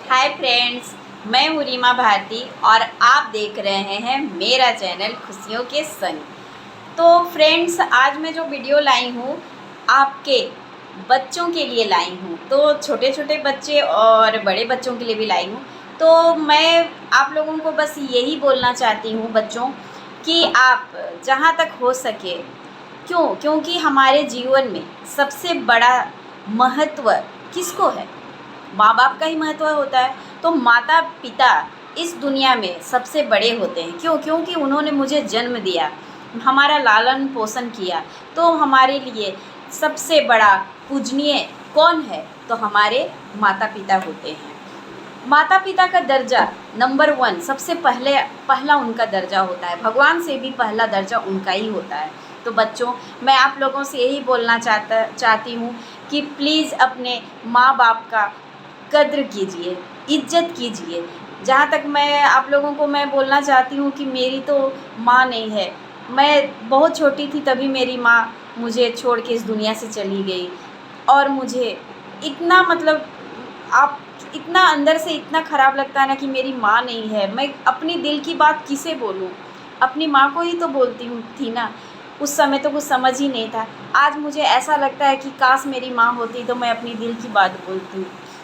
Hi friends, मैं हूँ रीमा भारती और आप देख रहे हैं मेरा चैनल खुशियों के संग। तो फ्रेंड्स, आज मैं जो वीडियो लाई हूँ आपके बच्चों के लिए लाई हूँ। तो छोटे छोटे बच्चे और बड़े बच्चों के लिए भी लाई हूँ। तो मैं आप लोगों को बस यही बोलना चाहती हूँ बच्चों, कि आप जहाँ तक हो सके, क्योंकि हमारे जीवन में सबसे बड़ा महत्व किसको है? माँ बाप का ही महत्व होता है। तो माता पिता इस दुनिया में सबसे बड़े होते हैं। क्योंकि उन्होंने मुझे जन्म दिया, हमारा लालन पोषण किया। तो हमारे लिए सबसे बड़ा पूजनीय कौन है? तो हमारे माता पिता होते हैं। माता पिता का दर्जा नंबर 1 सबसे पहला उनका दर्जा होता है। भगवान से भी पहला दर्जा उनका ही होता है। तो बच्चों, मैं आप लोगों से यही बोलना चाहती हूँ कि प्लीज़ अपने माँ बाप का कद्र कीजिए, इज्जत कीजिए। जहाँ तक मैं आप लोगों को मैं बोलना चाहती हूँ कि मेरी तो माँ नहीं है। मैं बहुत छोटी थी तभी मेरी माँ मुझे छोड़ के इस दुनिया से चली गई। और मुझे इतना आप इतना अंदर से इतना ख़राब लगता है ना कि मेरी माँ नहीं है। मैं अपनी दिल की बात किसे बोलूँ? अपनी माँ को ही तो बोलती हूँ थी ना। उस समय तो कुछ समझ ही नहीं था। आज मुझे ऐसा लगता है कि काश मेरी माँ होती तो मैं अपनी दिल की बात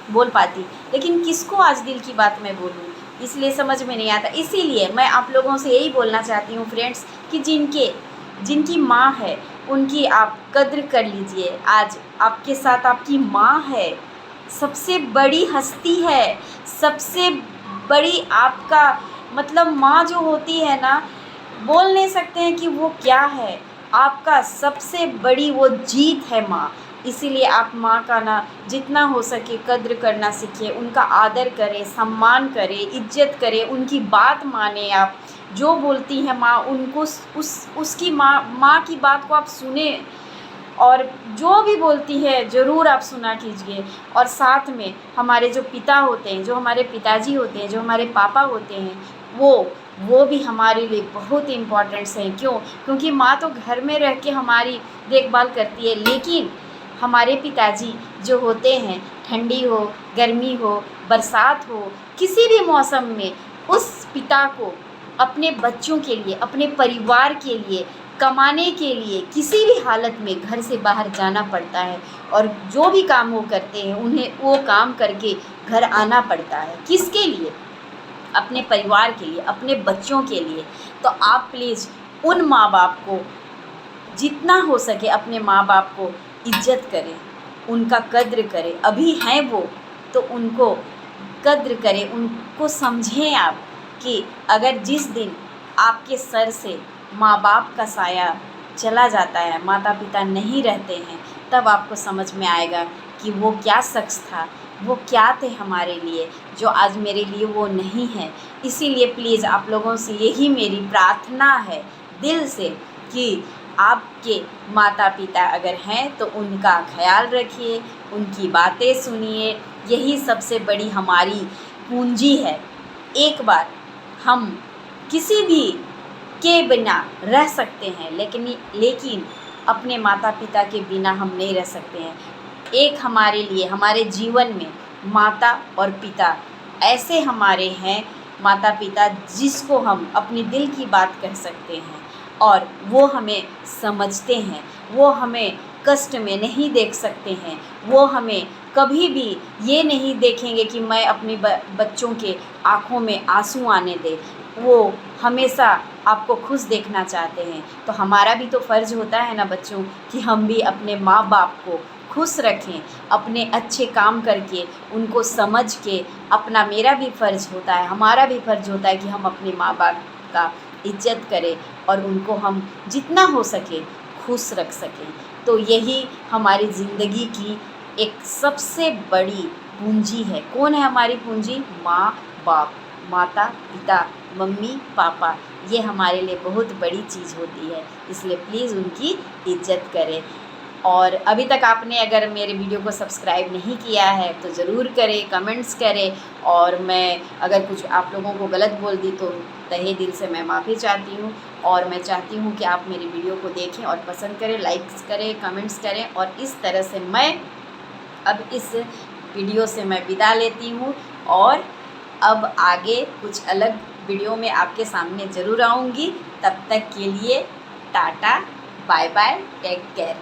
बोल पाती। लेकिन किसको आज दिल की बात मैं बोलूँ? इसलिए समझ में नहीं आता। इसीलिए मैं आप लोगों से यही बोलना चाहती हूँ फ्रेंड्स, कि जिनकी माँ है उनकी आप कद्र कर लीजिए। आज आपके साथ आपकी माँ है, सबसे बड़ी हस्ती है, सबसे बड़ी आपका माँ जो होती है ना, बोल नहीं सकते हैं कि वो क्या है। आपका सबसे बड़ी वो जीत है माँ। इसीलिए आप माँ का ना जितना हो सके कद्र करना सीखिए, उनका आदर करें, सम्मान करें, इज्जत करें, उनकी बात माने। आप जो बोलती हैं माँ, उनको उसकी माँ की बात को आप सुने, और जो भी बोलती है ज़रूर आप सुना कीजिए। और साथ में हमारे जो पिता होते हैं, जो हमारे पिताजी होते हैं, जो हमारे पापा होते हैं, वो भी हमारे लिए बहुत इम्पोर्टेंट्स हैं। क्योंकि माँ तो घर में रह के हमारी देखभाल करती है, लेकिन हमारे पिताजी जो होते हैं, ठंडी हो, गर्मी हो, बरसात हो, किसी भी मौसम में उस पिता को अपने बच्चों के लिए, अपने परिवार के लिए, कमाने के लिए किसी भी हालत में घर से बाहर जाना पड़ता है। और जो भी काम वो करते हैं उन्हें वो काम करके घर आना पड़ता है। किसके लिए? अपने परिवार के लिए, अपने बच्चों के लिए। तो आप प्लीज़ उन माँ बाप को जितना हो सके अपने माँ बाप को इज्जत करें, उनका कद्र करें। अभी हैं वो तो उनको कद्र करें, उनको समझें आप कि अगर जिस दिन आपके सर से माँ बाप का साया चला जाता है, माता पिता नहीं रहते हैं, तब आपको समझ में आएगा कि वो क्या शख्स था, वो क्या थे हमारे लिए, जो आज मेरे लिए वो नहीं है। इसीलिए प्लीज़ आप लोगों से यही मेरी प्रार्थना है दिल से, कि आपके माता पिता अगर हैं तो उनका ख्याल रखिए, उनकी बातें सुनिए। यही सबसे बड़ी हमारी पूंजी है। एक बार हम किसी भी के बिना रह सकते हैं, लेकिन अपने माता पिता के बिना हम नहीं रह सकते हैं। एक हमारे लिए, हमारे जीवन में माता और पिता ऐसे हमारे हैं, माता पिता जिसको हम अपनी दिल की बात कह सकते हैं, और वो हमें समझते हैं, वो हमें कष्ट में नहीं देख सकते हैं। वो हमें कभी भी ये नहीं देखेंगे कि मैं अपने बच्चों के आँखों में आंसू आने दे। वो हमेशा आपको खुश देखना चाहते हैं। तो हमारा भी तो फ़र्ज़ होता है ना बच्चों, कि हम भी अपने माँ बाप को खुश रखें, अपने अच्छे काम करके, उनको समझ के। मेरा भी फ़र्ज़ होता है, हमारा भी फ़र्ज़ होता है कि हम अपने माँ बाप का इज्जत करें और उनको हम जितना हो सके खुश रख सकें। तो यही हमारी ज़िंदगी की एक सबसे बड़ी पूंजी है। कौन है हमारी पूंजी? माँ बाप, माता पिता, मम्मी पापा। ये हमारे लिए बहुत बड़ी चीज़ होती है। इसलिए प्लीज़ उनकी इज्जत करें। और अभी तक आपने अगर मेरे वीडियो को सब्सक्राइब नहीं किया है तो ज़रूर करें, कमेंट्स करें। और मैं अगर कुछ आप लोगों को गलत बोल दी तो तहे दिल से मैं माफ़ी चाहती हूँ। और मैं चाहती हूँ कि आप मेरी वीडियो को देखें और पसंद करें, लाइक्स करें, कमेंट्स करें। और इस तरह से मैं अब इस वीडियो से मैं विदा लेती हूँ। और अब आगे कुछ अलग वीडियो में आपके सामने ज़रूर आऊँगी। तब तक के लिए tata, bye bye, take care.